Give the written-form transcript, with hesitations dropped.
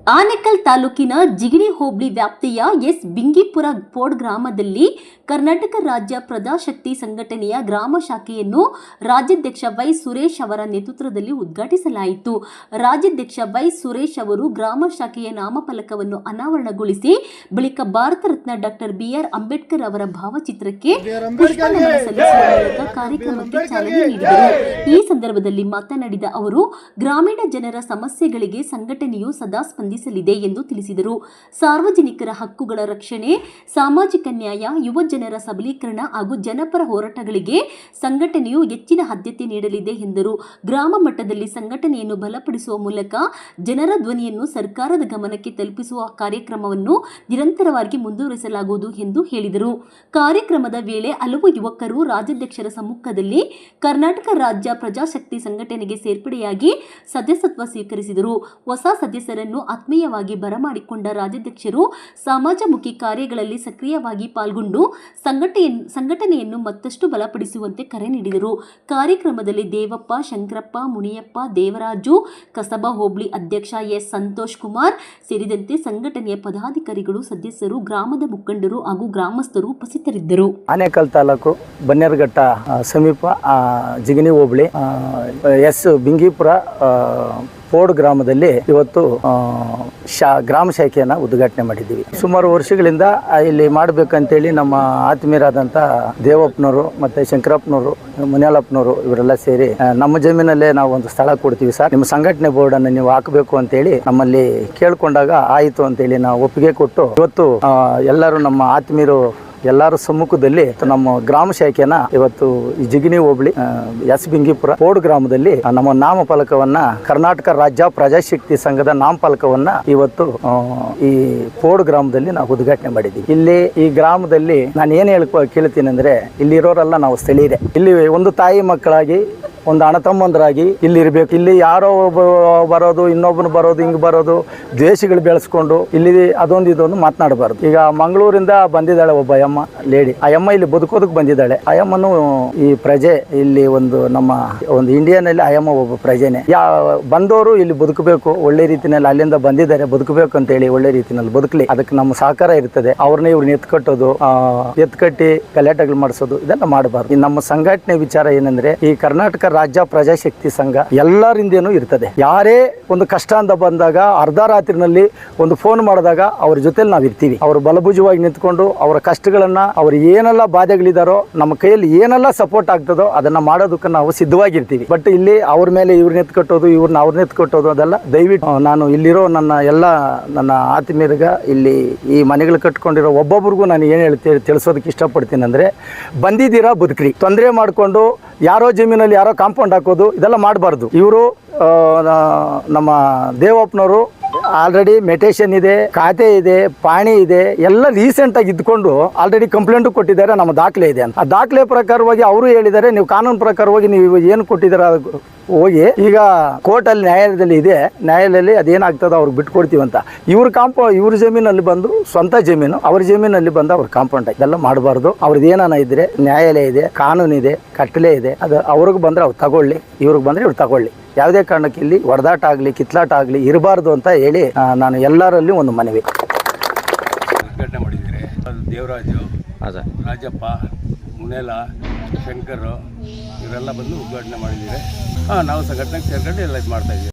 ಆನೇಕಲ್ ತಾಲೂಕಿನ ಜಿಗಣಿ ಹೋಬಳಿ ವ್ಯಾಪ್ತಿಯ S ಬಿಂಗಿಪುರ pod ಗ್ರಾಮದಲ್ಲಿ ಕರ್ನಾಟಕ ರಾಜ್ಯ ಪ್ರಜಾಶಕ್ತಿ ಸಂಘಟನೆಯ ಗ್ರಾಮ ಶಾಖೆಯನ್ನು ರಾಜ್ಯಾಧ್ಯಕ್ಷ ವೈ ಸುರೇಶ್ ಅವರ ನೇತೃತ್ವದಲ್ಲಿ ಉದ್ಘಾಟಿಸಲಾಯಿತು. ರಾಜ್ಯಾಧ್ಯಕ್ಷ ವೈ ಸುರೇಶ್ ಅವರು ಗ್ರಾಮ ಶಾಖೆಯ ನಾಮಫಲಕವನ್ನು ಅನಾವರಣಗೊಳಿಸಿ ಬಳಿಕ ಭಾರತ ರತ್ನ ಡಾಕ್ಟರ್ ಬಿಆರ್ ಅಂಬೇಡ್ಕರ್ ಅವರ ಭಾವಚಿತ್ರಕ್ಕೆ ಪುಷ್ಪನಮನ ಸಲ್ಲಿಸುವ ಮೂಲಕ ಕಾರ್ಯಕ್ರಮಕ್ಕೆ ಚಾಲನೆ ನೀಡಿದರು. ಈ ಸಂದರ್ಭದಲ್ಲಿ ಮಾತನಾಡಿದ ಅವರು, ಗ್ರಾಮೀಣ ಜನರ ಸಮಸ್ಯೆಗಳಿಗೆ ಸಂಘಟನೆಯು ಸದಾ ಸ್ಪಂದಿಸಲಿದೆ ಎಂದು ತಿಳಿಸಿದರು. ಸಾರ್ವಜನಿಕರ ಹಕ್ಕುಗಳ ರಕ್ಷಣೆ, ಸಾಮಾಜಿಕ ನ್ಯಾಯ, ಯುವ ಜನರ ಸಬಲೀಕರಣ ಹಾಗೂ ಜನಪರ ಹೋರಾಟಗಳಿಗೆ ಸಂಘಟನೆಯು ಹೆಚ್ಚಿನ ಆದ್ಯತೆ ನೀಡಲಿದೆ ಎಂದರು. ಗ್ರಾಮ ಮಟ್ಟದಲ್ಲಿ ಸಂಘಟನೆಯನ್ನು ಬಲಪಡಿಸುವ ಮೂಲಕ ಜನರ ಧ್ವನಿಯನ್ನು ಸರ್ಕಾರದ ಗಮನಕ್ಕೆ ತಲುಪಿಸುವ ಕಾರ್ಯಕ್ರಮವನ್ನು ನಿರಂತರವಾಗಿ ಮುಂದುವರಿಸಲಾಗುವುದು ಎಂದು ಹೇಳಿದರು. ಕಾರ್ಯಕ್ರಮದ ವೇಳೆ ಹಲವು ಯುವಕರು ರಾಜ್ಯಾಧ್ಯಕ್ಷರ ಸಮ್ಮುಖದಲ್ಲಿ ಕರ್ನಾಟಕ ರಾಜ್ಯ ಪ್ರಜಾಶಕ್ತಿ ಸಂಘಟನೆಗೆ ಸೇರ್ಪಡೆಯಾಗಿ ಸದಸ್ಯತ್ವ ಸ್ವೀಕರಿಸಿದರು. ಹೊಸ ಸದಸ್ಯರನ್ನು ಆತ್ಮೀಯವಾಗಿ ಬರಮಾಡಿಕೊಂಡ ರಾಜ್ಯಾಧ್ಯಕ್ಷರು ಸಮಾಜಮುಖಿ ಕಾರ್ಯಗಳಲ್ಲಿ ಸಕ್ರಿಯವಾಗಿ ಪಾಲ್ಗೊಂಡು ಸಂಘಟನೆಯನ್ನು ಮತ್ತಷ್ಟು ಬಲಪಡಿಸುವಂತೆ ಕರೆ ನೀಡಿದರು. ಕಾರ್ಯಕ್ರಮದಲ್ಲಿ ದೇವಪ್ಪ, ಶಂಕರಪ್ಪ, ಮುನಿಯಪ್ಪ, ದೇವರಾಜು, ಕಸಬಾ ಹೋಬಳಿ ಅಧ್ಯಕ್ಷ ಎಸ್ ಸಂತೋಷ್ ಕುಮಾರ್ ಸೇರಿದಂತೆ ಸಂಘಟನೆಯ ಪದಾಧಿಕಾರಿಗಳು, ಸದಸ್ಯರು, ಗ್ರಾಮದ ಮುಖಂಡರು ಹಾಗೂ ಗ್ರಾಮಸ್ಥರು ಉಪಸ್ಥಿತರಿದ್ದರು. ಆನೇಕಲ್ ತಾಲೂಕು ಬನ್ನೇರುಘಟ್ಟ ಸಮೀಪ ಜಿಗಣಿ ಹೋಬಳಿ ಎಸ್ ಬಿಂಗಿಪುರ ಪೋಡ್ ಗ್ರಾಮದಲ್ಲಿ ಇವತ್ತು ಗ್ರಾಮ ಶಾಖೆಯನ್ನು ಉದ್ಘಾಟನೆ ಮಾಡಿದ್ದೀವಿ. ಸುಮಾರು ವರ್ಷಗಳಿಂದ ಇಲ್ಲಿ ಮಾಡಬೇಕಂತೇಳಿ ನಮ್ಮ ಆತ್ಮೀಯರಾದಂಥ ದೇವಪ್ಪನವರು ಮತ್ತು ಶಂಕರಪ್ಪನವರು, ಮುನಿಯಾಲಪ್ಪನವರು ಇವರೆಲ್ಲ ಸೇರಿ ನಮ್ಮ ಜಮೀನಲ್ಲೇ ನಾವು ಒಂದು ಸ್ಥಳ ಕೊಡ್ತೀವಿ ಸರ್, ನಿಮ್ಮ ಸಂಘಟನೆ ಬೋರ್ಡನ್ನು ನೀವು ಹಾಕಬೇಕು ಅಂತೇಳಿ ನಮ್ಮಲ್ಲಿ ಕೇಳ್ಕೊಂಡಾಗ ಆಯಿತು ಅಂತೇಳಿ ನಾವು ಒಪ್ಪಿಗೆ ಕೊಟ್ಟು ಇವತ್ತು ಎಲ್ಲರೂ ನಮ್ಮ ಆತ್ಮೀಯರು ಎಲ್ಲರ ಸಮ್ಮುಖದಲ್ಲಿ ನಮ್ಮ ಗ್ರಾಮ ಶಾಖೆಯನ್ನ ಇವತ್ತು ಈ ಜಿಗಣಿ ಹೋಬಳಿ ಎಸ್ ಬಿಂಗಿಪುರ ಪೋಡ್ ಗ್ರಾಮದಲ್ಲಿ ನಮ್ಮ ನಾಮಫಲಕವನ್ನ ಕರ್ನಾಟಕ ರಾಜ್ಯ ಪ್ರಜಾಶಕ್ತಿ ಸಂಘದ ನಾಮಫಲಕವನ್ನ ಇವತ್ತು ಈ ಪೋಡ್ ಗ್ರಾಮದಲ್ಲಿ ನಾವು ಉದ್ಘಾಟನೆ ಮಾಡಿದ್ದೀವಿ. ಇಲ್ಲಿ ಈ ಗ್ರಾಮದಲ್ಲಿ ನಾನು ಏನು ಕೇಳ್ತೀನಿ ಅಂದ್ರೆ, ಇಲ್ಲಿರೋರೆಲ್ಲ ನಾವು ಸ್ಥಳೀಯರೇ. ಇಲ್ಲಿ ಒಂದು ತಾಯಿ ಮಕ್ಕಳಾಗಿ, ಒಂದು ಅಣ್ಣ ತಮ್ಮಂದರಾಗಿ ಇಲ್ಲಿ ಇರಬೇಕು. ಇಲ್ಲಿ ಯಾರೋ ಒಬ್ಬ ಬರೋದು, ಇನ್ನೊಬ್ಬನು ಬರೋದು, ಹಿಂಗೆ ಬರೋದು, ದ್ವೇಷಗಳು ಬೆಳೆಸ್ಕೊಂಡು ಇಲ್ಲಿ ಅದೊಂದು ಇದೊಂದು ಮಾತನಾಡಬಾರ್ದು. ಈಗ ಮಂಗಳೂರಿಂದ ಬಂದಿದ್ದಾಳೆ ಒಬ್ಬ ಅಮ್ಮ ಲೇಡಿ. ಆ ಅಮ್ಮ ಇಲ್ಲಿ ಬದುಕೋದಕ್ಕೆ ಬಂದಿದ್ದಾಳೆ. ಆ ಅಮ್ಮನು ಈ ಪ್ರಜೆ, ಇಲ್ಲಿ ನಮ್ಮ ಒಂದು ಇಂಡಿಯಾನಲ್ಲಿ ಆ ಅಮ್ಮ ಒಬ್ಬ ಪ್ರಜೆನೆ. ಬಂದವರು ಇಲ್ಲಿ ಬದುಕಬೇಕು, ಒಳ್ಳೆ ರೀತಿಯಲ್ಲಿ ಅಲ್ಲಿಂದ ಬಂದಿದ್ದಾರೆ, ಬದುಕಬೇಕು ಅಂತೇಳಿ ಒಳ್ಳೆ ರೀತಿಯಲ್ಲಿ ಬದುಕಲಿ, ಅದಕ್ಕೆ ನಮ್ಮ ಸಹಕಾರ ಇರ್ತದೆ. ಇವ್ರನ್ನ ಎತ್ಕಟ್ಟೋದು, ಎತ್ಕಟ್ಟಿ ಗಲಾಟೆಗಳು ಮಾಡಿಸೋದು ಇದೆಲ್ಲ ಮಾಡಬಾರ್ದು. ನಮ್ಮ ಸಂಘಟನೆ ವಿಚಾರ ಏನಂದ್ರೆ, ಈ ಕರ್ನಾಟಕ ರಾಜ್ಯ ಪ್ರಜಾಶಕ್ತಿ ಸಂಘ ಎಲ್ಲರಿಂದೇನೂ ಇರ್ತದೆ. ಯಾರೇ ಒಂದು ಕಷ್ಟ ಅಂತ ಬಂದಾಗ ಅರ್ಧ ರಾತ್ರಿನಲ್ಲಿ ಒಂದು ಫೋನ್ ಮಾಡಿದಾಗ ಅವ್ರ ಜೊತೆಲಿ ನಾವು ಇರ್ತೀವಿ. ಅವರು ಬಲಭುಜವಾಗಿ ನಿಂತ್ಕೊಂಡು ಅವರ ಕಷ್ಟಗಳನ್ನ, ಅವ್ರು ಏನೆಲ್ಲ ಬಾಧೆಗಳಿದಾರೋ, ನಮ್ಮ ಕೈಯಲ್ಲಿ ಏನೆಲ್ಲ ಸಪೋರ್ಟ್ ಆಗ್ತದೋ ಅದನ್ನ ಮಾಡೋದಕ್ಕೆ ನಾವು ಸಿದ್ಧವಾಗಿರ್ತೀವಿ. ಬಟ್ ಇಲ್ಲಿ ಅವ್ರ ಮೇಲೆ ಇವ್ರನ್ನ ಎತ್ಕಟ್ಟೋದು, ಇವ್ರನ್ನ ಅವ್ರನ್ನ ಎತ್ಕಟ್ಟೋದು ಅದೆಲ್ಲ ದಯವಿಟ್ಟು ನಾನು ಇಲ್ಲಿರೋ ನನ್ನ ಆತ್ಮೀಯರಿಗ, ಇಲ್ಲಿ ಈ ಮನೆಗಳು ಕಟ್ಕೊಂಡಿರೋ ಒಬ್ಬೊಬ್ರಿಗೂ ನಾನು ಏನು ಹೇಳ್ತೀನಿ ತಿಳಿಸೋದಕ್ಕೆ ಇಷ್ಟಪಡ್ತೀನಿ ಅಂದ್ರೆ, ಬಂದಿದ್ದೀರಾ ಬದುಕ್ರಿ, ತೊಂದರೆ ಮಾಡಿಕೊಂಡು ಯಾರೋ ಜಮೀನಲ್ಲಿ ಯಾರೋ ಕಾಂಪೌಂಡ್ ಹಾಕೋದು ಇದೆಲ್ಲ ಮಾಡಬಾರ್ದು. ಇವರು ನಮ್ಮ ದೇವಪ್ಪನವರು ಆಲ್ರೆಡಿ ಮೆಟೇಷನ್ ಇದೆ, ಖಾತೆ ಇದೆ, ಪಾಣಿ ಇದೆ, ಎಲ್ಲ ರೀಸೆಂಟ್ ಆಗಿ ಇದ್ಕೊಂಡು ಆಲ್ರೆಡಿ ಕಂಪ್ಲೇಂಟ್ ಕೊಟ್ಟಿದ್ದಾರೆ, ನಮ್ಮ ದಾಖಲೆ ಇದೆ ಅಂತ. ಆ ದಾಖಲೆ ಪ್ರಕಾರವಾಗಿ ಅವರು ಹೇಳಿದ್ದಾರೆ, ನೀವು ಕಾನೂನು ಪ್ರಕಾರವಾಗಿ ನೀವು ಏನು ಕೊಟ್ಟಿದ್ದೀರ ಹೋಗಿ ಈಗ ಕೋರ್ಟಲ್ಲಿ ನ್ಯಾಯಾಲಯದಲ್ಲಿ ಇದೆ, ನ್ಯಾಯಾಲಯದಲ್ಲಿ ಅದೇನಾಗ್ತದೋ ಅವ್ರಿಗೆ ಬಿಟ್ಕೊಡ್ತೀವಿ ಅಂತ. ಇವ್ರ ಜಮೀನಲ್ಲಿ ಬಂದು ಸ್ವಂತ ಜಮೀನು, ಅವ್ರ ಜಮೀನಲ್ಲಿ ಬಂದು ಅವ್ರ ಕಾಂಪೌಂಡ್ ಇದೆಲ್ಲ ಮಾಡಬಾರ್ದು. ಅವ್ರದ್ದು ಏನಾನ ಇದ್ರೆ ನ್ಯಾಯಾಲಯ ಇದೆ, ಕಾನೂನು ಇದೆ, ಕಟ್ಟಲೆ ಇದೆ, ಅದು ಅವ್ರಿಗೆ ಬಂದರೆ ಅವ್ರು ತಗೊಳ್ಳಿ, ಇವ್ರಿಗೆ ಬಂದರೆ ಇವ್ರು ತಗೊಳ್ಳಿ. ಯಾವುದೇ ಕಾರಣಕ್ಕೆ ಇಲ್ಲಿ ಹೊಡೆದಾಟ ಆಗಲಿ, ಕಿತ್ಲಾಟ ಆಗಲಿ ಇರಬಾರ್ದು ಅಂತ ಹೇಳಿ ನಾನು ಎಲ್ಲರಲ್ಲಿ ಒಂದು ಮನವಿ. ಉದ್ಘಾಟನೆ ಮಾಡಿದ್ದೀರಿ. ದೇವರಾಜು, ರಾಜಪ್ಪ, ಮುನೇಲ, ಶಂಕರ್ ಇವರೆಲ್ಲ ಬಂದು ಉದ್ಘಾಟನೆ ಮಾಡಿದ್ದೀರಿ. ನಾವು ಸಂಘಟನೆಗೆ ಸೇರ್ಕೊಂಡು ಎಲ್ಲ ಇದು ಮಾಡ್ತಾಯಿದ್ದೀವಿ.